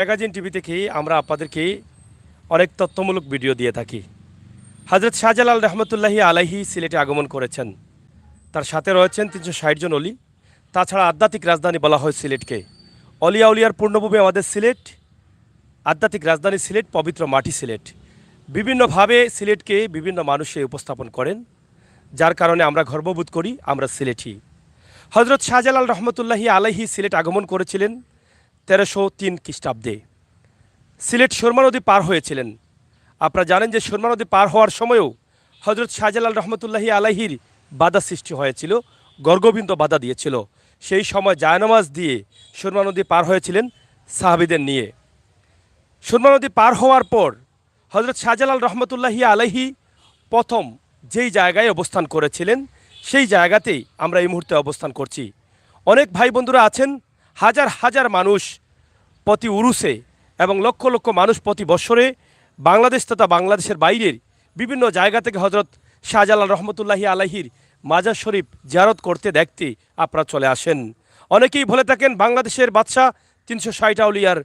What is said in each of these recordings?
Magazine TV থেকে আমরা আপনাদেরকে অনেক তথ্যমূলক ভিডিও দিয়ে থাকি। হজরত শাহজালাল রহমতুল্লাহি আলাইহি সিলেটে আগমন করেছেন। তার সাথে রয়েছেন ৩৬০ জন অলি। তাছাড়া আধ্যাত্মিক রাজধানী বলা হয় সিলেটকে। অলিয়া উলিয়ার পূর্ণভূমি আমাদের সিলেট, আধ্যাত্মিক রাজধানী সিলেট, পবিত্র মাটি সিলেট। বিভিন্নভাবে সিলেটকে বিভিন্ন মানুষে উপস্থাপন করেন, যার কারণে আমরা গর্ববোধ করি আমরা সিলেটি। হজরত শাহজালাল রহমতুল্লাহি আলাইহি সিলেট আগমন করেছিলেন ১৩০৩ খ্রিস্টাব্দে। সিলেট সুরমা নদী পার হয়েছিলেন। আপনারা জানেন যে সুরমা নদী পার হওয়ার সময়ও হজরত শাহজালাল রহমতুল্লাহি আলাইহির বাধা সৃষ্টি হয়েছিল, গর্গবিন্দ বাধা দিয়েছিল। সেই সময় জায়নামাজ দিয়ে সুরমা নদী পার হয়েছিলেন সাহাবিদের নিয়ে। সুরমা নদী পার হওয়ার পর হজরত শাহজালাল রহমতুল্লাহি আলাইহি প্রথম যেই জায়গায় অবস্থান করেছিলেন সেই জায়গাতেই আমরা এই মুহূর্তে অবস্থান করছি। অনেক ভাই বন্ধুরা আছেন, হাজার হাজার মানুষ প্রতি উরুসে এবং লক্ষ লক্ষ মানুষ প্রতি বৎসরে বাংলাদেশ তথা বাংলাদেশের বাইরের বিভিন্ন জায়গা থেকে হজরত শাহজালাল রহমতুল্লাহি আলাইহির মাজার শরীফ জিয়ারত করতে দেখতে আপনারা চলে আসেন। অনেকেই বলে থাকেন বাংলাদেশের বাদশাহ ৩৬০ আউলিয়ার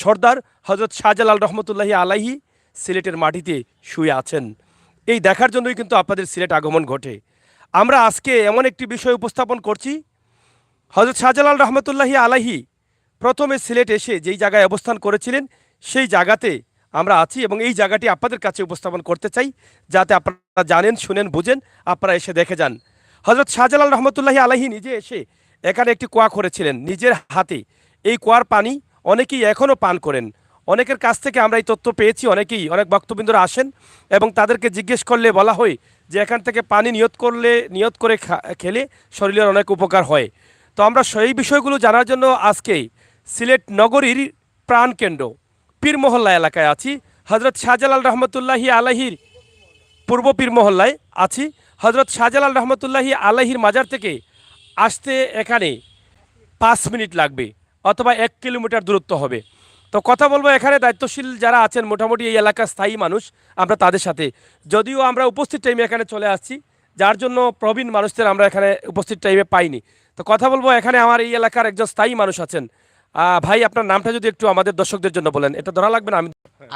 সর্দার হজরত শাহজালাল রহমতুল্লাহি আলাইহি সিলেটের মাটিতে শুয়ে আছেন। এই দেখার জন্যই কিন্তু আপনাদের সিলেট আগমন ঘটে। আমরা আজকে এমন একটি বিষয় উপস্থাপন করছি, হজরত শাহজালাল রহমতুল্লাহি আলাইহি প্রথমে সিলেট এসে যেই জায়গায় অবস্থান করেছিলেন সেই জায়গাতে আমরা আছি এবং এই জায়গাটি আপনাদের কাছে উপস্থাপন করতে চাই, যাতে আপনারা জানেন, শুনেন, বুঝেন, আপনারা এসে দেখে যান। হজরত শাহজালাল রহমতুল্লাহি আলাইহি নিজে এসে এখানে একটি কুয়া করেছিলেন নিজের হাতে। এই কুয়ার পানি অনেকেই এখনও পান করেন। অনেকের কাছ থেকে আমরা এই তথ্য পেয়েছি, অনেক বক্তবৃন্দরা আসেন এবং তাদেরকে জিজ্ঞেস করলে বলা হয় যে এখান থেকে পানি নিয়ত করে খেলে শরীরের অনেক উপকার হয়। তো আমরা সেই বিষয়গুলো জানার জন্য আজকে সিলেট নগরীর প্রাণকেন্দ্র পীর মহল্লা এলাকায় আছি। হজরত শাহজালাল রহমতুল্লাহি আলাইহির পূর্ব পীর মহল্লায় আছি। হজরত শাহজালাল রহমতুল্লাহি আলাইহির মাজার থেকে আসতে এখানে 5 মিনিট লাগবে অথবা 1 কিলোমিটার দূরত্ব হবে। তো কথা বলবো এখানে দায়িত্বশীল যারা আছেন, মোটামুটি এই এলাকার স্থায়ী মানুষ, আমরা তাদের সাথে। যদিও আমরা উপস্থিত টাইমে এখানে চলে আসছি, যার জন্য প্রবীণ মানুষদের আমরা এখানে উপস্থিত টাইমে পাইনি। তো কথা বলবো এখানে আমার এই এলাকার একজন স্থায়ী মানুষ আছেন। ভাই, আপনার নামটা যদি একটু আমাদের দর্শকদের জন্য বলেন। এটা ধরা লাগবে না? আমি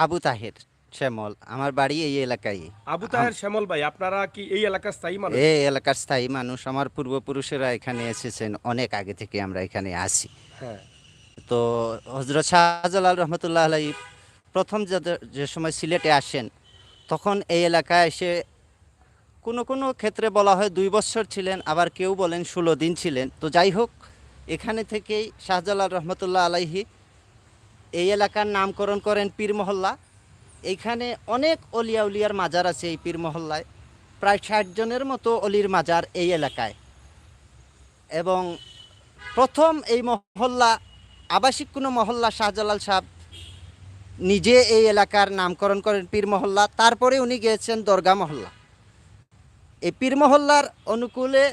আবু তাহের শ্যামল, আমার বাড়ি এই এলাকায়। আবু তাহের শ্যামল ভাই, আপনারা কি এই এলাকার স্থায়ী মানুষ? এই এলাকার স্থায়ী মানুষ, আমার পূর্বপুরুষেরা এখানে এসেছেন, অনেক আগে থেকে আমরা এখানে আসি। হ্যাঁ। তো হজরত শাহজালাল রহমতুল্লাহ আলাই প্রথম যে সময় সিলেটে আসেন, তখন এই এলাকায় এসে কোনো কোনো ক্ষেত্রে বলা হয় 2 বছর ছিলেন, আবার কেউ বলেন 16 দিন ছিলেন। তো যাই হোক, এখানে থেকেই শাহজালাল রহমতুল্লাহ আলাইহি এই এলাকার নামকরণ করেন পীর মহল্লা। এইখানে অনেক অলিয়া উলিয়ার মাজার আছে এই পীর মহল্লায়, প্রায় 60 জনের মতো অলির মাজার এই এলাকায়। এবং প্রথম এই মহল্লা আবাসিক কোনো মহল্লা শাহজালাল সাহেব নিজে এই এলাকার নামকরণ করেন পীর মহল্লা। তারপরে উনি গিয়েছেন দরগা মহল্লা। এই পীর মহল্লার অনুকূলে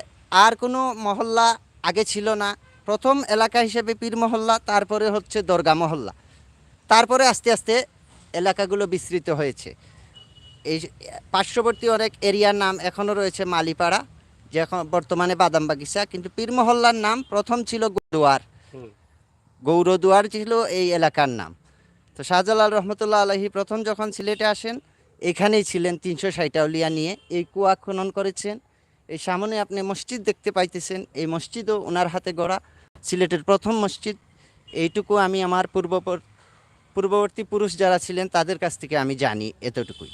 আর কোনো মহল্লা আগে ছিল না। প্রথম এলাকা হিসেবে পীর মহল্লা, তারপরে হচ্ছে দরগা মহল্লা, তারপরে আস্তে আস্তে এলাকাগুলো বিস্তৃত হয়েছে। এই পার্শ্ববর্তী অনেক এরিয়ার নাম এখনও রয়েছে, মালিপাড়া, যে এখন বর্তমানে বাদাম বাগিচা, কিন্তু পীর মহল্লার নাম প্রথম ছিল গৌরদুয়ার ছিল এই এলাকার নাম। তো শাহজালাল রহমতুল্লাহ আলাইহি প্রথম যখন সিলেটে আসেন, এখানেই ছিলেন ৩৬০ আউলিয়া নিয়ে। এই কুয়া খনন করেছেন। এই সামনে আপনি মসজিদ দেখতে পাইতেছেন, এই মসজিদও ওনার হাতে গড়া, সিলেটের প্রথম মসজিদ। এইটুকু আমি আমার পূর্ববর্তী পুরুষ যারা ছিলেন তাদের কাছ থেকে আমি জানি, এতটুকুই।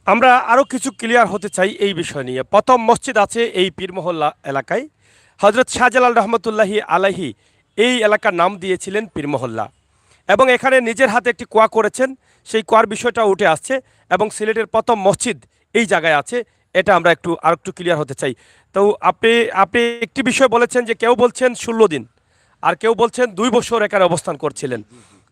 আমরা আরও কিছু ক্লিয়ার হতে চাই এই বিষয় নিয়ে। প্রথম মসজিদ আছে এই পীর মহল্লা এলাকায়। হজরত শাহজালাল রহমতুল্লাহি আলাইহি এই এলাকার নাম দিয়েছিলেন পীর মহল্লা এবং এখানে নিজের হাতে একটি কুয়া করেছেন। সেই কুয়ার বিষয়টা উঠে আসছে এবং সিলেটের প্রথম মসজিদ এই জায়গায় আছে। এটা আমরা আরেকটু ক্লিয়ার হতে চাই। তো আপনি একটি বিষয় বলেছেন যে কেউ বলছেন 16 দিন আর কেউ বলছেন 2 বছর এখানে অবস্থান করছিলেন।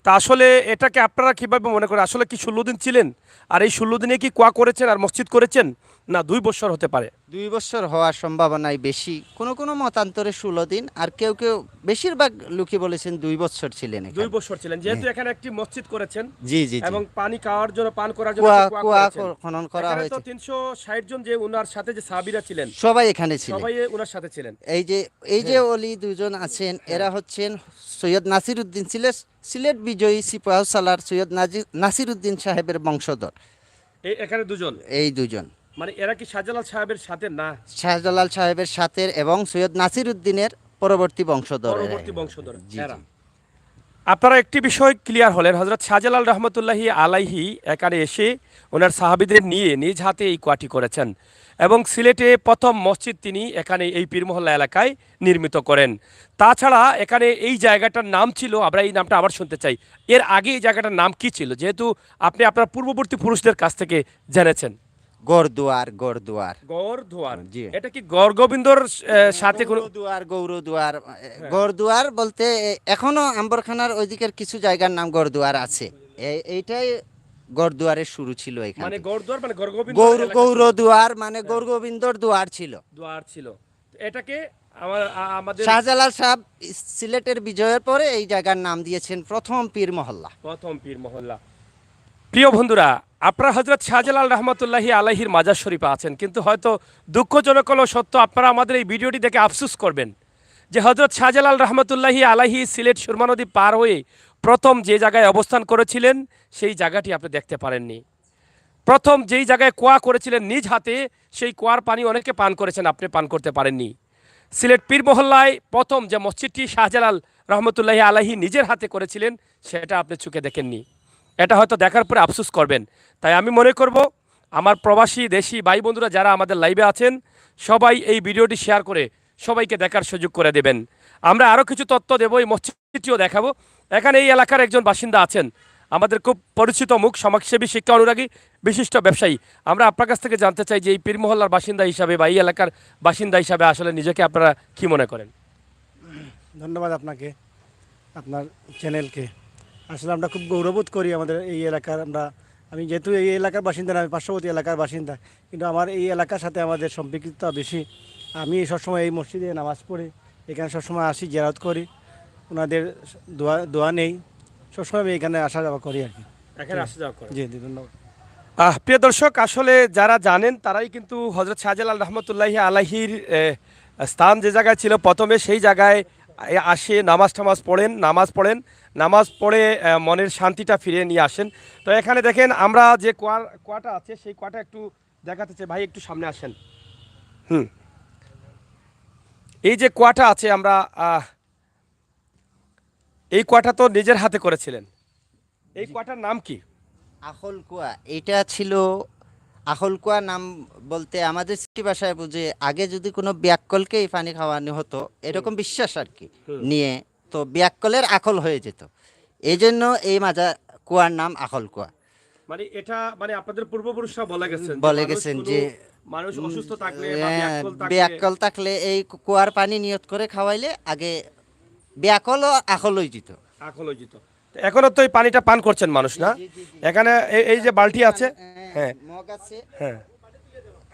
তা আসলে এটাকে আপনারা কীভাবে মনে করেন? আসলে কি 16 দিন ছিলেন? আর এই 16 দিনে কি কুয়া করেছেন আর মসজিদ করেছেন, না 2 বছর হতে পারে? 2 বছর হওয়ার সম্ভাবনাই বেশি, কোনো কোনো মতান্তরে 16 দিন, আর কেউ কেউ বেশিরভাগ লোকই বলেছেন 2 বছর ছিলেন। 2 বছর ছিলেন, যেহেতু এখানে একটি মসজিদ করেছেন। জি জি। এবং পানি খাওয়ার জন্য, পান করার জন্য কুয়া খনন করা হয়েছে। তো 360 জন যে ওনার সাথে যে সাহাবীরা ছিলেন সবাই এখানে ছিলেন, সবাই ওনার সাথে ছিলেন। এই যে অলি 2 জন আছেন, এরা হচ্ছেন সৈয়দ নাসির উদ্দিন সিলেট বিজয়ী সিপাহ সালার সৈয়দ নাসির উদ্দিন সাহেবের বংশধর। এখানে দুজন, এই দুজন মানে এরা কি শাহজালাল সাহেবের সাথে না? শাহজালাল সাহেবের সাথে এবং সৈয়দ নাসির উদ্দিনের পরবর্তী বংশধর পরবর্তী বংশধর জি, এরা। জি। আপনারা একটি বিষয় ক্লিয়ার হলেন, হযরত শাহজালাল রহমতুল্লাহি আলাইহি এখানে এসে ওনার সাহাবীদের নিয়ে নিজ হাতে এই কোয়াটি করেছেন এবং সিলেটে প্রথম মসজিদ তিনি এখানে এই পীরমহল্লা এলাকায় নির্মিত করেন। তাছাড়া এখানে এই জায়গাটার নাম ছিল, আমরা এই নামটা আবার শুনতে চাই, এর আগে এই জায়গাটার নাম কি ছিল, যেহেতু আপনি আপনার পূর্ববর্তী পুরুষদের কাছ থেকে জেনেছেন? গড়দুয়ার গড়দুয়ার। জি। এটা কি গড়গোবিন্দর সাথে কোনো? গৌরদুয়ার গড়দুয়ার বলতে এখনো আম্বরখানার ওইদিকের কিছু জায়গার নাম গড়দুয়ার আছে। এইটাই গড়দুয়ারের শুরু ছিল এখানে। মানে গড়দুয়ার মানে গড়গোবিন্দ গৌরদুয়ার মানে গৌরগোবিন্দর দুয়ার ছিল। দুয়ার ছিল। এটাকে আমাদের শাহজালাল সাহেব সিলেটের বিজয়ের পরে এই জায়গার নাম দিয়েছেন প্রথম পীর মহল্লা। প্রথম পীর মহল্লা। প্রিয় বন্ধুরা, আপনারা হযরত শাহজালাল রহমতুল্লাহি আলাইহির মাজার শরীফে আছেন, কিন্তু হয়তো দুঃখজনক হলো সত্য, আপনারা আমাদের এই ভিডিওটি দেখে আফসোস করবেন যে হযরত শাহজালাল রহমতুল্লাহি আলাইহি সিলেট সুরমা নদী পার হয়ে প্রথম যে জায়গায় অবস্থান করেছিলেন সেই জায়গাটি আপনি দেখতে পারেননি। প্রথম যেই জায়গায় কুয়া করেছিলেন নিজ হাতে, সেই কুয়ার পানি অনেকে পান করেছেন, আপনি পান করতে পারেননি। সিলেট পীর মহল্লায় প্রথম যে মসজিদটি শাহজালাল রহমতুল্লাহি আলাইহি নিজের হাতে করেছিলেন সেটা আপনি চোখে দেখেননি। এটা হয়তো দেখার পরে আফসোস করবেন। তাই আমি মনে করব আমার প্রবাসী দেশি ভাই বন্ধুরা যারা আমাদের লাইভে আছেন সবাই এই ভিডিওটি শেয়ার করে সবাইকে দেখার সুযোগ করে দেবেন। আমরা আরও কিছু তথ্য দেবো, এই মসজিদটিও দেখাবো। এখানে এই এলাকার একজন বাসিন্দা আছেন, আমাদের খুব পরিচিত মুখ, সমাজসেবী, শিক্ষা অনুরাগী, বিশিষ্ট ব্যবসায়ী। আমরা আপনার কাছ থেকে জানতে চাই যে এই পীর মহল্লার বাসিন্দা হিসাবে বা এই এলাকার বাসিন্দা হিসাবে আসলে নিজেকে আপনারা কি মনে করেন? ধন্যবাদ আপনাকে, আপনার চ্যানেলকে। আসলে আমরা খুব গৌরবোধ করি আমাদের এই এলাকার। আমি যেহেতু এই এলাকার বাসিন্দা না, আমি পার্শ্ববর্তী এলাকার বাসিন্দা, কিন্তু আমার এই এলাকার সাথে আমাদের সম্পৃক্ততা বেশি। আমি সবসময় এই মসজিদে নামাজ পড়ি, এখানে সবসময় আসি, জিয়ারত করি, ওনাদের দোয়া নেই, সবসময় আমি এখানে আসা যাওয়া করি আর কি। এখানে আসা যাওয়া করেন? জি জি, ধন্যবাদ। প্রিয় দর্শক, আসলে যারা জানেন তারাই কিন্তু হযরত শাহজালাল রহমতুল্লাহি আলাইহির স্থান যে জায়গায় ছিল প্রথমে সেই জায়গায় আসে, নামাজ পড়ে মনের শান্তিটা ফিরিয়ে নিয়ে আসেন। তো এখানে দেখেন আমরা যে কুয়াটা আছে সেই কুয়াটা একটু দেখাতে চাই। ভাই একটু সামনে আসেন। এই যে কুয়াটা আছে, আমরা এই কুয়াটা তো নিজের হাতে করেছিলেন, এই কুয়াটার নাম কি? আখলকুয়া। এটা ছিল আখলকুয়া নাম বলতে আমাদের সিটি ভাষায় বুঝে আগে যদি কোনো ব্যাককলকে এই পানি খাওয়ানো হতো এরকম বিশ্বাস আর কি নিয়ে, তো ব্যাককলের আখল হয়ে যেত, এই জন্য এই মাজা কুয়ার নাম আখলকুয়া। মানে এটা মানে আপনাদের পূর্বপুরুষরা বলে গেছেন যে মানুষ অসুস্থ থাকলে বা ব্যাককল থাকলে এই কুয়ার পানি নিয়ত করে খাওয়াইলে আগে ব্যাকল ও আখল হয়ে যেত। এখনো তো এই পানিটা পান করছেন মানুষ, না? এখানে এই যে বালতি আছে, হ্যাঁ মগ আছে, হ্যাঁ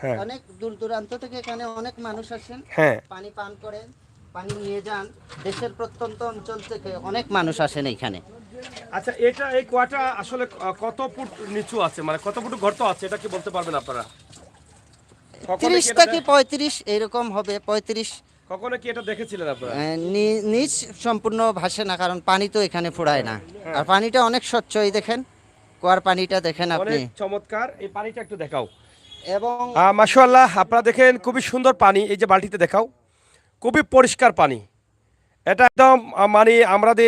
হ্যাঁ, অনেক দূর দূরান্ত থেকে এখানে অনেক মানুষ আসেন, হ্যাঁ, পানি পান করেন, পানি নিয়ে যান। দেশের প্রত্যন্ত অঞ্চল থেকে অনেক মানুষ আসেন এখানে। আচ্ছা, এই কুয়াটা আসলে কত ফুট নিচু আছে, মানে কত ফুট গর্ত আছে, এটা কি বলতে পারবেন আপনারা? 30 থেকে 35 এরকম হবে, 35। কখনো কি এটা দেখেছিলেন আপনারা? নিচ সম্পূর্ণ ভাসে না, কারণ পানি তো এখানে ফুরায় না, আর পানিটা অনেক স্বচ্ছ। এই দেখেন কুয়ার পানিটা দেখেন আপনি, অনেক চমৎকার। এই পানিটা একটু দেখাও। এবং মাশাআল্লাহ, আপনারা দেখেন খুবই সুন্দর পানি। এই যে বালতিতে দেখাও, খুবই পরিষ্কার পানি। এটা একদম মানে আমরা যে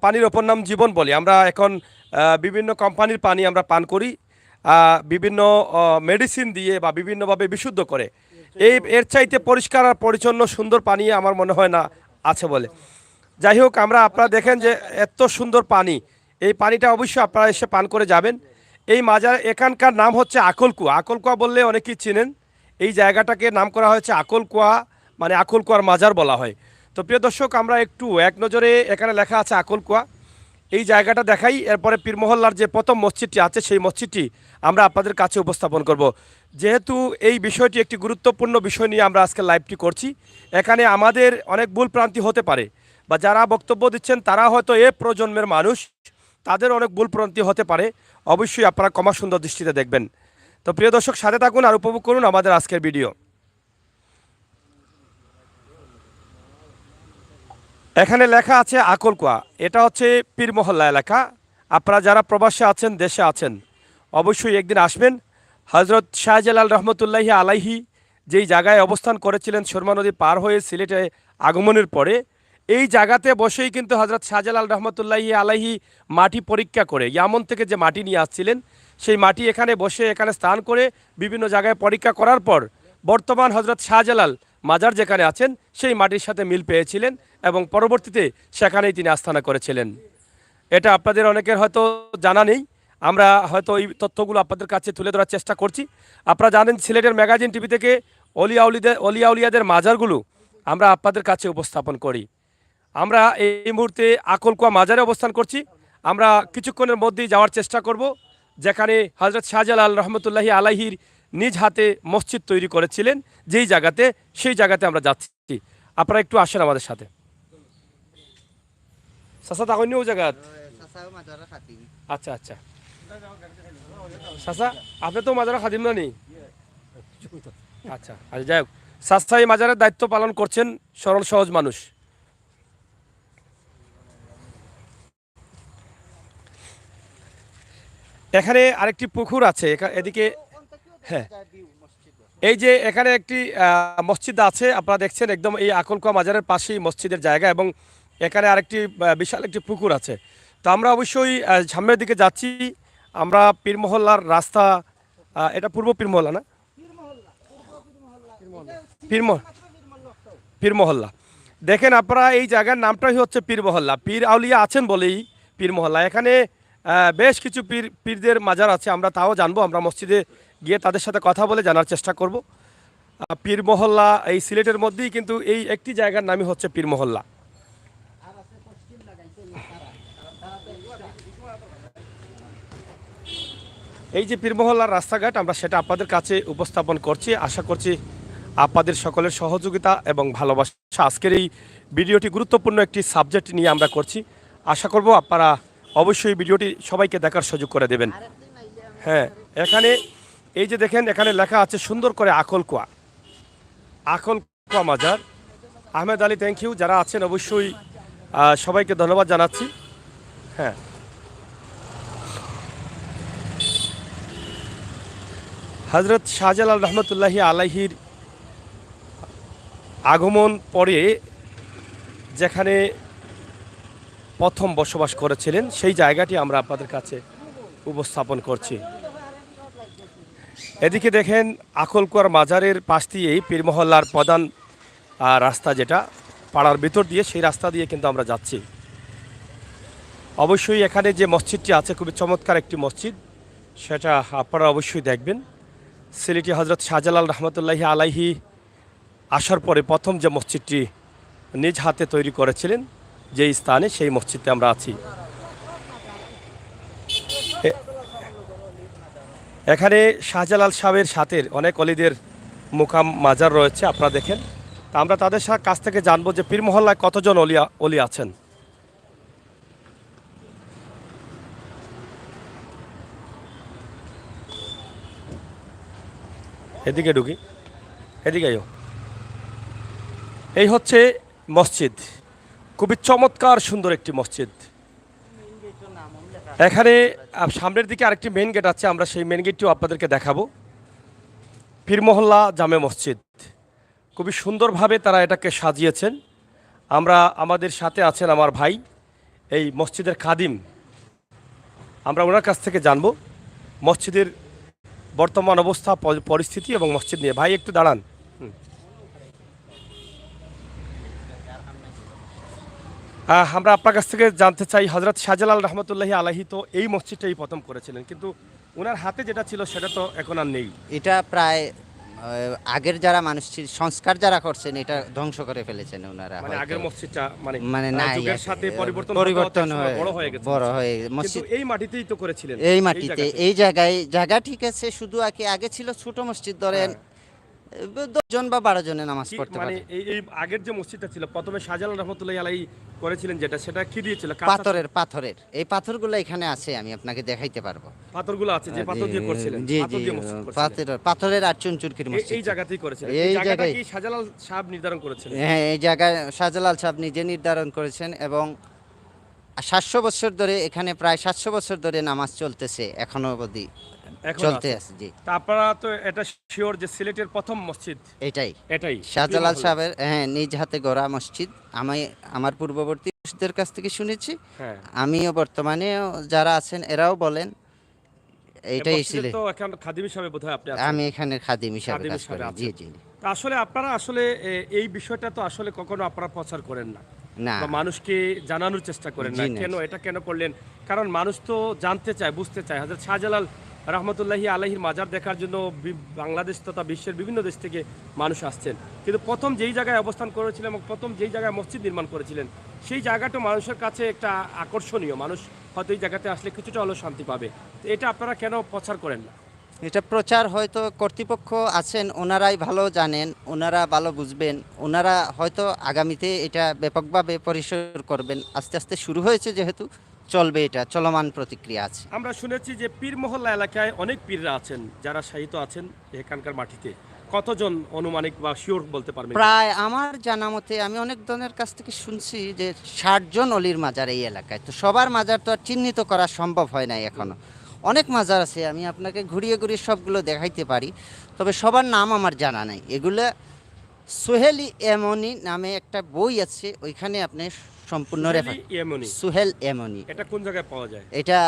পানির অপর নাম জীবন বলি, আমরা এখন বিভিন্ন কোম্পানির পানি আমরা পান করি, বিভিন্ন মেডিসিন দিয়ে বা বিভিন্নভাবে বিশুদ্ধ করে। এর চাইতে পরিষ্কার আর পরিচ্ছন্ন সুন্দর পানি আমার মনে হয় না আছে বলে। যাই হোক, আপনারা দেখেন যে এত সুন্দর পানি, এই পানিটা অবশ্যই আপনারা এসে পান করে যাবেন। এই মাজার এখানকার নাম হচ্ছে আকলকুয়া। আকলকুয়া বললে অনেকেই চিনেন, এই জায়গাটাকে নাম করা হয়েছে আকলকুয়া, মানে আকলকুয়ার মাজার বলা হয়। তো প্রিয় দর্শক, আমরা একটু এক নজরে, এখানে লেখা আছে আকলকুয়া, এই জায়গাটা দেখাই। এরপরে পীর মহল্লার যে প্রথম মসজিদটি আছে সেই মসজিদটি আমরা আপনাদের কাছে উপস্থাপন করব। যেহেতু এই বিষয়টি একটি গুরুত্বপূর্ণ বিষয় নিয়ে আমরা আজকে লাইভটি করছি, এখানে আমাদের অনেক ভুল ভ্রান্তি হতে পারে, বা যারা বক্তব্য দিচ্ছেন তারা হয়তো এ প্রজন্মের মানুষ, তাদের অনেক ভুল ভ্রান্তি হতে পারে। অবশ্যই আপনারা ক্ষমা সুন্দর দৃষ্টিতে দেখবেন। তো প্রিয় দর্শক, সাথে থাকুন আর উপভোগ করুন আমাদের আজকের ভিডিও। এখানে লেখা আছে আকলকুয়া, এটা হচ্ছে পীর মহল্লা এলাকা। আপনারা যারা প্রবাসে আছেন, দেশে আছেন, অবশ্যই একদিন আসবেন। হজরত শাহজালাল রহমতুল্লাহি আলাইহি যেই জায়গায় অবস্থান করেছিলেন সুরমা নদী পার হয়ে সিলেটে আগমনের পরে, এই জায়গাতে বসেই কিন্তু হজরত শাহজালাল রহমতুল্লাহি আলাইহি মাটি পরীক্ষা করে ইয়ামন থেকে যে মাটি নিয়ে আসছিলেন, সেই মাটি এখানে বসে এখানে স্নান করে বিভিন্ন জায়গায় পরীক্ষা করার পর বর্তমান হজরত শাহজালাল মাজার যেখানে আছেন সেই মাটির সাথে মিল পেয়েছিলেন এবং পরবর্তীতে সেখানেই তিনি আস্থানা করেছিলেন। এটা আপনাদের অনেকের হয়তো জানা নেই, আমরা হয়তো এই তথ্যগুলো আপনাদের কাছে তুলে ধরার চেষ্টা করছি। আপনারা জানেন সিলেটের ম্যাগাজিন টিভি থেকে অলিয়াউলিয়াদের মাজারগুলো আমরা আপনাদের কাছে উপস্থাপন করি। আমরা এই মুহূর্তে আকলকুয়া মাজারে অবস্থান করছি। আমরা কিছুক্ষণের মধ্যেই যাওয়ার চেষ্টা করব যেখানে হজরত শাহজালাল রহমতুল্লাহি আলাইহির নিজ হাতে মসজিদ তৈরি করেছিলেন, যেই জায়গাতে, সেই জায়গাতে আমরা যাচ্ছি। আপনারা একটু আসেন আমাদের সাথে। চাচা তাকন্য ও জায়গা। আচ্ছা আচ্ছা চাচা, আপনি তো মাজারে খাদিম না নি? আচ্ছা আচ্ছা, যাই হোক, চাচা এই মাজারের দায়িত্ব পালন করছেন, সরল সহজ মানুষ। এখানে আরেকটি পুকুর আছে এদিকে। হ্যাঁ, এই যে এখানে একটি মসজিদ আছে, আপনারা দেখছেন একদম এই আকলকুয়া মাজারের পাশেই মসজিদের জায়গা, এবং এখানে আরেকটি বিশাল একটি পুকুর আছে। তো আমরা অবশ্যই সামনের দিকে যাচ্ছি। আমরা পীর মহল্লার রাস্তা, এটা পূর্ব পীর মহল্লা না? পীর মহল্লা। দেখেন আপনারা, এই জায়গার নামটাই হচ্ছে পীর মহল্লা। পীর আউলিয়া আছেন বলেই পীর মহল্লা। এখানে বেশ কিছু পীরদের মাজার আছে, আমরা তাও জানবো। আমরা মসজিদে গিয়ে তাদের সাথে কথা বলে জানার চেষ্টা করব। পীর মহল্লা এই সিলেটের মধ্যেই কিন্তু এই একটি জায়গার নামই হচ্ছে পীর মহল্লা। এই যে পীর মহল্লার রাস্তাঘাট, আমরা সেটা আপনাদের কাছে উপস্থাপন করছি। আশা করছি আপনাদের সকলের সহযোগিতা এবং ভালোবাসা। আজকের এই ভিডিওটি গুরুত্বপূর্ণ একটি সাবজেক্ট নিয়ে আমরা করছি। আশা করব আপনারা অবশ্যই ভিডিওটি সবাইকে দেখার সুযোগ করে দেবেন। হ্যাঁ, এখানে এই যে দেখেন, এখানে লেখা আছে সুন্দর করে আকলকুয়া, আকলকুয়া মাজার। Ahmed Ali, thank you. যারা আছেন অবশ্যই সবাইকে ধন্যবাদ জানাচ্ছি। হ্যাঁ, হজরত শাহজালাল রহমতুল্লাহি আলাইহির আগমন পরে যেখানে প্রথম বসবাস করেছিলেন, সেই জায়গাটি আমরা আপনাদের কাছে উপস্থাপন করছি। এদিকে দেখেন আকলকুয়ার মাজারের পাশ দিয়েই পীর মহল্লার প্রধান রাস্তা, যেটা পাড়ার ভিতর দিয়ে, সেই রাস্তা দিয়ে কিন্তু আমরা যাচ্ছি। অবশ্যই এখানে যে মসজিদটি আছে খুবই চমৎকার একটি মসজিদ, সেটা আপনারা অবশ্যই দেখবেন। সিলেটি হজরত শাহজালাল রহমতুল্লাহি আলাইহি আসার পরে প্রথম যে মসজিদটি নিজ হাতে তৈরি করেছিলেন যেই স্থানে, সেই মসজিদে আমরা আছি। এখানে শাহজালাল সাহেবের সাথে অনেক অলিদের মুকাম মাজার রয়েছে, আপনারা দেখেন। তা আমরা তাদের কাছ থেকে জানবো যে পীর মহল্লায় কতজন অলি আছেন। এদিকে ঢুকি, এদিকে আইও। এই হচ্ছে মসজিদ, খুবই চমৎকার সুন্দর একটি মসজিদ। এখানে সামনের দিকে আরেকটি মেইন গেট আছে, আমরা সেই মেইন গেটটিও আপনাদেরকে দেখাবো। পীর মহল্লা জামে মসজিদ, খুবই সুন্দরভাবে তারা এটাকে সাজিয়েছেন। আমরা, আমাদের সাথে আছেন আমার ভাই, এই মসজিদের খাদিম। আমরা ওনার কাছ থেকে জানবো মসজিদের বর্তমান অবস্থা, পরিস্থিতি এবং মসজিদ নিয়ে। ভাই একটু দাঁড়ান। আমরা আপনার কাছ থেকে জানতে চাই, হজরত শাহজালাল রহমতুল্লাহি আলাইহি তো এই মসজিদটাই প্রথম করেছিলেন, কিন্তু ওনার হাতে যেটা ছিল সেটা তো এখন আর নেই। এটা প্রায় আগের যারা মানুষ ছিল, সংস্কার যারা করছেন, এটা ধ্বংস করে ফেলেছেন ওনারা। মানে আগের মসজিদটা মানে নাই, যুগের সাথে পরিবর্তন হয়ে বড় হয়ে গেছে। বড় হয়ে মসজিদ এই মাটিতেই তো করেছিলেন, এই মাটিতে, এই জায়গায়। জায়গা ঠিক আছে, শুধু আগে ছিল ছোট মসজিদ, ধরেন 10 জন বা 12 জনে নামাজ কি পড়তে মানে পারে। এই আগের যে মসজিদটা ছিল প্রথমে শাহজালাল রহমতুল্লাহি আলাইহি করেছিলেন যেটা, সেটা কি দিয়েছিল? কাঁচা পাথরের এই পাথরগুলো এখানে আছে, আমি আপনাকে দেখাইতে পারবো। পাথরগুলো আছে যে পাথর দিয়ে করছিলেন, জি পাথর জি, দিয়ে মসজিদ করছিলেন। পাথরের আর চুনচুরকির মসজিদ এই ছিল। জায়গাতেই করেছিলেন। এই এই জায়গাটা জায়গায়। কি শাহজালাল সাহেব নির্ধারণ করেছিলেন? হ্যাঁ, এই জায়গায় শাহজালাল সাহেব নিজে নির্ধারণ করেছেন এবং 700 বছর ধরে এখানে, প্রায় 700 বছর ধরে নামাজ চলতেছে এখনো অবধি এখনো চলতে আছে। আছে। জি, তা আপনারা তো এটা শিওর যে সিলেটের প্রথম মসজিদ এটাই এটাই শাহজালাল সাহেবের নিজ হাতে গড়া মসজিদ। আমি আমার পূর্ববর্তী মসজিদের কাছ থেকে শুনেছি, হ্যাঁ। আমিও বর্তমানে যারা আছেন এরাও বলেন এইটাই ছিল। তো এখন খাদিম হিসাবে বোধহয় আপনি আছেন। আমি এখানে খাদিম হিসাবে খাদিম কাজ হিসাবে করি। জি আছেন। জি। তা আসলে আপনারা আসলে এই বিষয়টা তো আসলে কখনো আপনারা প্রচার করেন না না, বা মানুষকে জানানোর চেষ্টা করেন না, জি না। কেন এটা কেন করলেন? কারণ মানুষ তো জানতে চায়, বুঝতে চায়। হযরত শাহজালাল রহমতুল্লাহি আলাইহির মাজার দেখার জন্য বাংলাদেশ তথা বিশ্বের বিভিন্ন দেশ থেকে মানুষ আসছেন, কিন্তু প্রথম যেই জায়গায় অবস্থান করেছিলেন এবং প্রথম যেই জায়গায় মসজিদ নির্মাণ করেছিলেন সেই জায়গাটা মানুষের কাছে একটা আকর্ষণীয়, মানুষ হয়তো এই জায়গাতে আসলে কিছুটা হলেও শান্তি পাবে। তো এটা আপনারা কেন প্রচার করেন না? এটা প্রচার হয়তো কর্তৃপক্ষ আছেন, ওনারাই ভালো জানেন, ওনারা ভালো বুঝবেন, ওনারা হয়তো আগামীতে এটা ব্যাপকভাবে পরিসর করবেন। আস্তে আস্তে শুরু হয়েছে যেহেতু, চলবে, এটা চলমান প্রতিক্রিয়া আছে। আমরা শুনেছি যে পীর মহল্লা এলাকায় অনেক পীররা আছেন যারা শায়িত আছেন এখানকার মাটিতে। কতজন অনুমানিক বা শিওর বলতে পারবেন? প্রায় আমার জানা মতে আমি অনেক জনের কাছ থেকে শুনছি যে 60 জন অলির মাজার এই এলাকায়। তো সবার মাজার তো আর চিহ্নিত করা সম্ভব হয় নাই এখনো। অনেক মাজার আছে, আমি আপনাকে ঘুরিয়ে ঘুরিয়ে সবগুলো দেখাইতে পারি, তবে সবার নাম আমার জানা নাই। এগুলো সোহেল এমনি নামে একটা বই আছে, ওইখানে আপনি সম্পূর্ণ রেফার। ইয়েমনি। সোহেল এমনি, এটা কোন জায়গায় পাওয়া যায়? এটা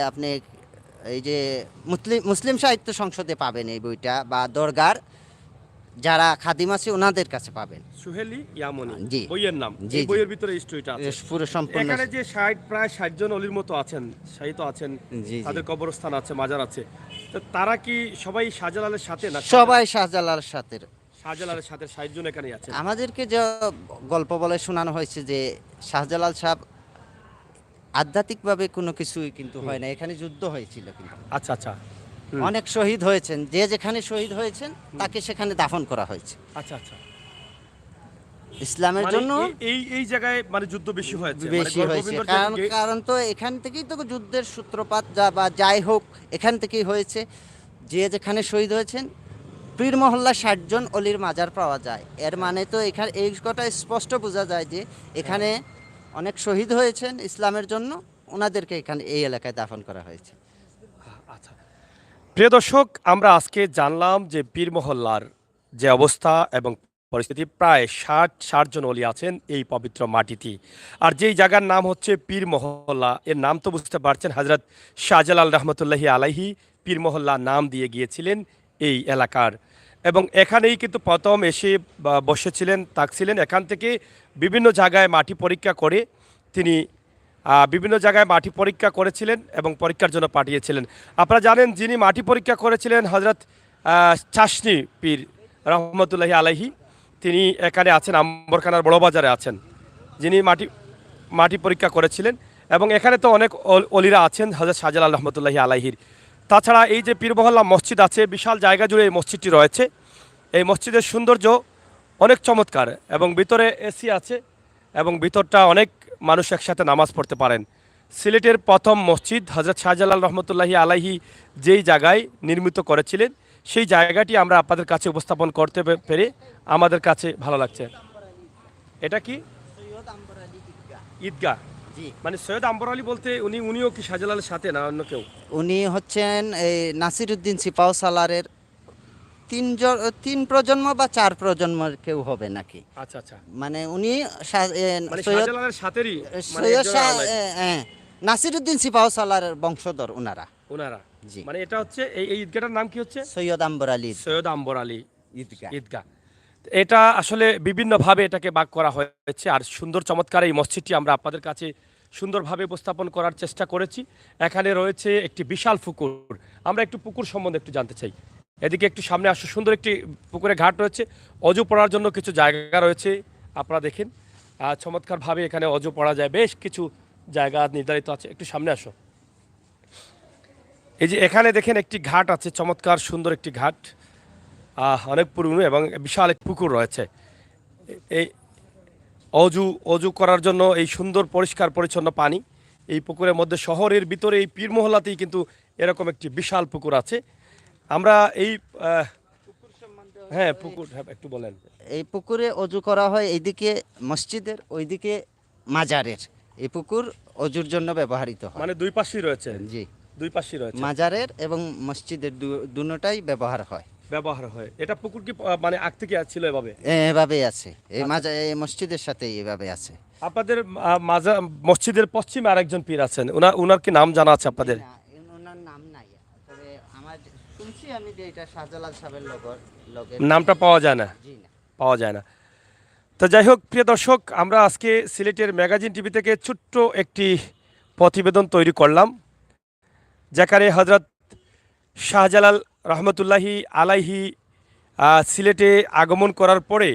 আপনি এই যে মুসলিম সাহিত্য সংসদে পাবেন এই বইটা, বা দরগার যারা খাদিম আছে ওনাদের কাছে পাবেন। সুহেলি ইয়ামনি জি। বইয়ের নাম। জি, এই জি। বইয়ের ভিতরে স্টোরিটা আছে। পুরো সম্পূর্ণ। এখানে যে 60 প্রায় 60 জন অলির মতো আছেন, শায়িত আছেন, জি, জি। তাদের কবরস্থান আছে, মাজার আছে। তো তারা কি সবাই শাহজালালের সাথে না? সবাই শাহজালাল সাথে। শাহজালালের সাথে 60 জন এখানেই আছেন। আমাদেরকে যে গল্প বলে শোনানো হয়েছে যে শাহজালাল সাহেব আধ্যাত্মিকভাবে কোনো কিছুই কিন্তু হয় না, এখানে যুদ্ধ হয়েছিল কিন্তু আচ্ছা আচ্ছা। হুম। অনেক শহীদ হয়েছেন, যে যেখানে শহীদ হয়েছেন তাকে সেখানে দাফন করা হয়েছে আচ্ছা আচ্ছা। ইসলামের মানে জন্য। এই জায়গায় মানে যুদ্ধ বেশি হয়েছে। বেশি মানে হয়েছে গড়গোবিন্দর কারণ যখন কারণ তো এখান থেকেই তো যুদ্ধের সূত্রপাত, বা যাই হোক এখান থেকেই হয়েছে। যে যেখানে শহীদ হয়েছেন, পীর মহল্লা 60 জন অলির মাজার পাওয়া যায়। এর মানে তো এখানে এই কথা স্পষ্ট বোঝা যায় যে এখানে অনেক শহীদ হয়েছেন ইসলামের জন্য, ওনাদেরকে এখানে এই এলাকায় দাফন করা হয়েছে। আচ্ছা। প্রিয় দর্শক, আমরা আজকে জানলাম যে পীর মহল্লার যে অবস্থা এবং পরিস্থিতি, প্রায় 60 জন অলি আছেন এই পবিত্র মাটিতে। আর যেই জায়গার নাম হচ্ছে পীর মহল্লা, এর নাম তো বুঝতে পারছেন, হযরত শাহজালাল রহমতুল্লাহি আলাইহি পীর মহল্লা নাম দিয়ে গিয়েছিলেন এই এলাকার। এবং এখানেই কিন্তু প্রথম এসে বসেছিলেন, থাকছিলেন। এখান থেকে বিভিন্ন জায়গায় মাটি পরীক্ষা করে তিনি বিভিন্ন জায়গায় মাটি পরীক্ষা করেছিলেন এবং পরীক্ষার জন্য পাঠিয়েছিলেন। আপনারা জানেন যিনি মাটি পরীক্ষা করেছিলেন হযরত চাশনি পীর রহমতুল্লাহি আলাইহি, তিনি এখানে আছেন, আম্বরখানার বড় বাজারে আছেন, যিনি মাটি পরীক্ষা করেছিলেন। এবং এখানে তো অনেক অলিরা আছেন হযরত শাহজালাল রহমতুল্লাহি আলাইহির। তাছাড়া এই যে পীর মহল্লা মসজিদ আছে, বিশাল জায়গা জুড়ে এই মসজিদটি রয়েছে। এই মসজিদের সৌন্দর্য অনেক চমৎকার এবং ভিতরে এসি আছে এবং ভিতরটা অনেক মানুষ একসাথে নামাজ পড়তে পারেন। সিলেটের প্রথম মসজিদ হযরত শাহজালাল রহমতুল্লাহি আলাইহি যেই জায়গায় নির্মিত করেছিলেন, সেই জায়গাটি আমরা আপনাদের কাছে উপস্থাপন করতে পেরে আমাদের কাছে ভালো লাগছে। এটা কি ঈদগাহ? জি। মানে সৈয়দ আম্বর আলী বলতে উনিও কি শাহজালালের সাথে না অন্য কেউ? উনি হচ্ছেন এই নাসিরউদ্দিন সিপাহ সালারের তিন প্রজন্ম বা 4 প্রজন্মের কেউ হবে নাকি। আচ্ছা আচ্ছা। মানে উনি মানে সৈয়দ শাহজালালের সাথেরই মানে সৈয়দ একজন শাহ আলাদা। নাসিরউদ্দিন সিপাহ সালারের বংশধর ওনারা। ওনারা। জি। মানে এটা হচ্ছে এই ঈদগাহটার নাম কি হচ্ছে? সৈয়দ আম্বর আলী সৈয়দ আম্বর আলী ঈদগাহ। ঈদগাহ। এটা আসলে বিভিন্নভাবে এটাকে ভাগ করা হয়েছে। আর সুন্দর চমৎকার এই মসজিদটি আমরা আপনাদের কাছে সুন্দরভাবে উপস্থাপন করার চেষ্টা করেছি। এখানে রয়েছে একটি বিশাল পুকুর। আমরা একটু পুকুর সম্বন্ধে একটু জানতে চাই। এদিকে একটু সামনে আসো, সুন্দর একটি পুকুরে ঘাট রয়েছে, অজু পড়ার জন্য কিছু জায়গা রয়েছে। আপনারা দেখেন চমৎকারভাবে এখানে অজু পড়া যায়, বেশ কিছু জায়গা নির্ধারিত আছে। একটু সামনে আসো। এই যে এখানে দেখেন একটি ঘাট আছে, চমৎকার সুন্দর একটি ঘাট। অনেক পুরনো এবং বিশাল এক পুকুর রয়েছে। এই অজু করার জন্য এই সুন্দর পরিষ্কার পরিচ্ছন্ন পানি এই পুকুরের মধ্যে, শহরের ভিতরে এই পীর মহল্লাতেই কিন্তু এরকম একটি বিশাল পুকুর আছে। আমরা এই হ্যাঁ পুকুর, হ্যাঁ একটু বলেন। এই পুকুরে অজু করা হয় এইদিকে মসজিদের, ওইদিকে মাজারের। এই পুকুর অজুর জন্য ব্যবহৃত হয়। মানে দুই পাশেই রয়েছে? জি, দুই পাশেই রয়েছে। মাজারের এবং মসজিদের দুটোটাই ব্যবহার হয়। এটা পুকুর কি মানে আগ থেকে ছিল এভাবে? এভাবেই আছে, এই এই মসজিদের সাথে এভাবে আছে। আপনাদের মসজিদের পশ্চিমে আরেকজন পীর আছেন, উনার কি নাম জানা আছে আপনাদের? না, ওনার নাম নাই, তবে আমার শুনছি আমি যে এটা শাহজালাল সাহেবের লগের। নামটা পাওয়া যায় না? জি না, পাওয়া যায় না। তো যাই হোক প্রিয় দর্শক, আমরা আজকে সিলেটের ম্যাগাজিন টিভি থেকে ছোট্ট একটি প্রতিবেদন তৈরি করলাম, যেখানে হযরত শাহজালাল রহমতুল্লাহি আলাইহি সিলেটে আগমন করার পরে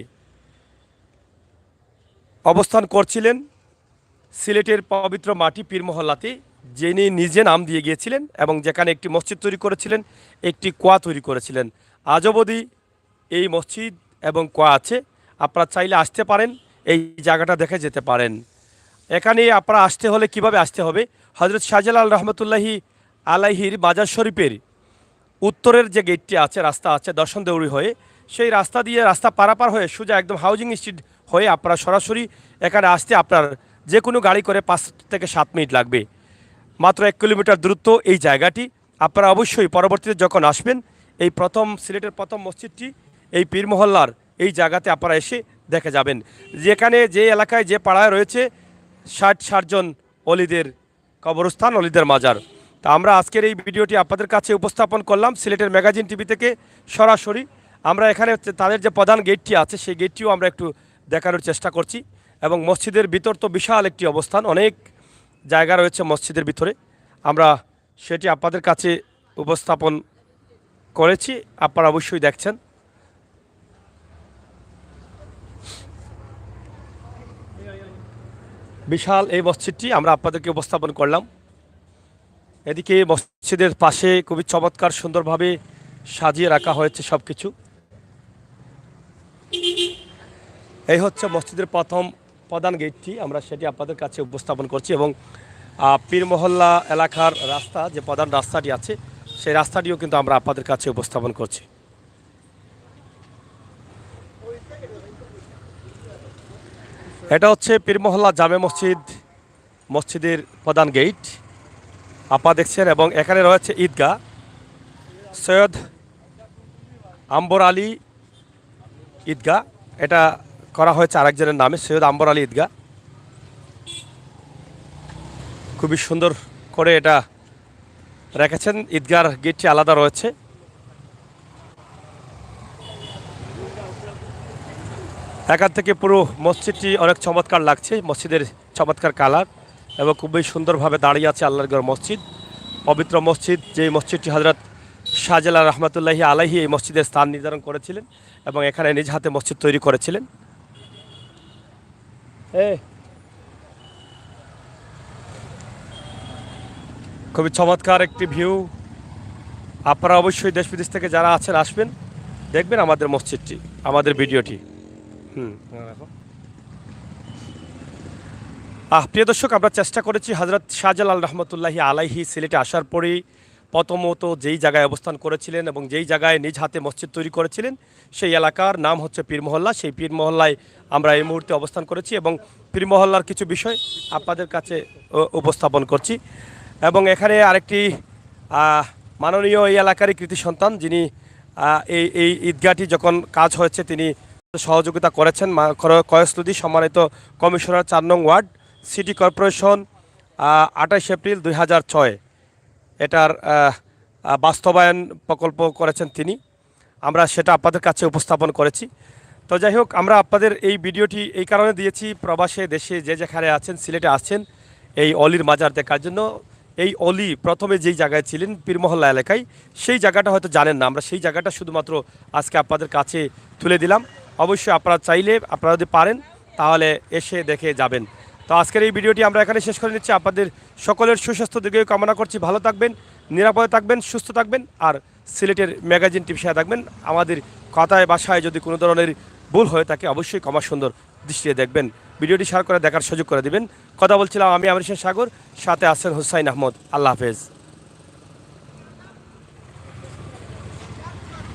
অবস্থান করছিলেন সিলেটের পবিত্র মাটি পীর মহল্লাতে, যিনি নিজে নাম দিয়ে গিয়েছিলেন এবং যেখানে একটি মসজিদ তৈরি করেছিলেন, একটি কুয়া তৈরি করেছিলেন। আজ অবধি এই মসজিদ এবং কুয়া আছে। আপনারা চাইলে আসতে পারেন, এই জায়গাটা দেখে যেতে পারেন। এখানে আপনারা আসতে হলে কিভাবে আসতে হবে? হযরত শাহজালাল রহমতুল্লাহি আলাইহির মাজার শরীফের উত্তরের যে গেটটি আছে, রাস্তা আছে দর্শন দেউরি হয়ে, সেই রাস্তা দিয়ে রাস্তা পারাপার হয়ে সোজা একদম হাউজিং স্ট্রিট হয়ে আপনারা সরাসরি এখানে আসতে আপনার যে কোনো গাড়ি করে 5 থেকে 7 মিনিট লাগবে। মাত্র 1 কিলোমিটার দূরত্ব এই জায়গাটি। আপনারা অবশ্যই পরবর্তীতে যখন আসবেন, এই সিলেটের প্রথম মসজিদটি এই পীর মহল্লার এই জায়গাতে আপনারা এসে দেখে যাবেন, যেখানে যে এলাকায় যে পাড়ায় রয়েছে 60 জন অলিদের কবরস্থান, অলিদের মাজার। তা আমরা আজকের এই ভিডিওটি আপনাদের কাছে উপস্থাপন করলাম সিলেটের ম্যাগাজিন টিভি থেকে সরাসরি। আমরা এখানে তাদের যে প্রধান গেটটি আছে সেই গেটটিও আমরা একটু দেখানোর চেষ্টা করছি, এবং মসজিদের ভিতর তো বিশাল একটি অবস্থান, অনেক জায়গা রয়েছে মসজিদের ভিতরে, আমরা সেটি আপনাদের কাছে উপস্থাপন করেছি, আপনারা অবশ্যই দেখছেন। বিশাল এই মসজিদটি আমরা আপনাদেরকে উপস্থাপন করলাম। এদিকে মসজিদের পাশে খুবই চমৎকার সুন্দরভাবে সাজিয়ে রাখা হয়েছে সব কিছু। এই হচ্ছে মসজিদের প্রধান গেটটি, আমরা সেটি আপনাদের কাছে উপস্থাপন করছি, এবং পীর মহল্লা এলাকার রাস্তা, যে প্রধান রাস্তাটি আছে সেই রাস্তাটিও কিন্তু আমরা আপনাদের কাছে উপস্থাপন করছি। এটা হচ্ছে পীর মহল্লা জামে মসজিদের প্রধান গেট আপনারা দেখছেন, এবং এখানে রয়েছে ঈদগাহ, সৈয়দ আম্বর আলী ঈদগাহ। এটা করা হয়েছে আরেকজনের নামে, সৈয়দ আম্বর আলী ঈদগাহ। খুবই সুন্দর করে এটা রেখেছেন, ঈদগাহর গেটটি আলাদা রয়েছে। এখান থেকে পুরো মসজিদটি অনেক চমৎকার লাগছে, মসজিদের চমৎকার কালার, এবং খুবই সুন্দরভাবে দাঁড়িয়ে আছে আল্লাহর ঘর মসজিদ, পবিত্র মসজিদ। যে মসজিদটি হযরত শাহজালাল রহমতুল্লাহি আলাইহি এই মসজিদের স্থান নির্ধারণ করেছিলেন এবং এখানে নিজ হাতে মসজিদ তৈরি করেছিলেন। খুবই চমৎকার একটি ভিউ। আপনারা অবশ্যই দেশ বিদেশ থেকে যারা আছেন আসবেন, দেখবেন আমাদের মসজিদটি, আমাদের ভিডিওটি। প্রিয় দর্শক, আমরা চেষ্টা করেছি হযরত শাহজালাল রহমতুল্লাহি আলাইহি সিলেটে আসার পরেই প্রথমত যেই জায়গায় অবস্থান করেছিলেন এবং যেই জায়গায় নিজ হাতে মসজিদ তৈরি করেছিলেন সেই এলাকার নাম হচ্ছে পীর মহল্লা। সেই পীর মহল্লায় আমরা এই মুহূর্তে অবস্থান করেছি এবং পীর মহল্লার কিছু বিষয় আপনাদের কাছে উপস্থাপন করছি। এবং এখানে আরেকটি মাননীয় এই এলাকারই কৃতি সন্তান, যিনি এই ঈদগাহটি যখন কাজ হয়েছে তিনি সহযোগিতা করেছেন, কয়েসলুদি সম্মানিত কমিশনার 4 নং ওয়ার্ড, সিটি কর্পোরেশন, 28 এপ্রিল 2006 এটার বাস্তবায়ন প্রকল্প করেছেন তিনি। আমরা সেটা আপনাদের কাছে উপস্থাপন করেছি। তো যাই হোক, আমরা আপনাদের এই ভিডিওটি এই কারণে দিয়েছি, প্রবাসে দেশে যে যেখানে আছেন, সিলেটে আসছেন এই অলির মাজার দেখার জন্য। এই অলি প্রথমে যেই জায়গায় ছিলেন পীর মহল্লা এলাকায়, সেই জায়গাটা হয়তো জানেন না, আমরা সেই জায়গাটা শুধুমাত্র আজকে আপনাদের কাছে তুলে দিলাম। অবশ্যই আপনারা চাইলে, আপনারা যদি পারেন তাহলে এসে দেখে যাবেন। তো আজকের এই ভিডিওটি আমরা এখানে শেষ করে নিচ্ছি। আপনাদের সকলের সুস্বাস্থ্য দিকে কামনা করছি। ভালো থাকবেন, নিরাপদে থাকবেন, সুস্থ থাকবেন, আর সিলেটের ম্যাগাজিন টিভি সাথে থাকবেন। আমাদের কথায় বাসায় যদি কোনো ধরনের ভুল হয়ে থাকে অবশ্যই ক্ষমা সুন্দর দৃষ্টিতে দেখবেন। ভিডিওটি শেয়ার করে দেখার সুযোগ করে দিবেন। কথা বলছিলাম আমি আমির হোসেন সাগর, সাথে আছেন হুসাইন আহমদ। আল্লাহ হাফেজ।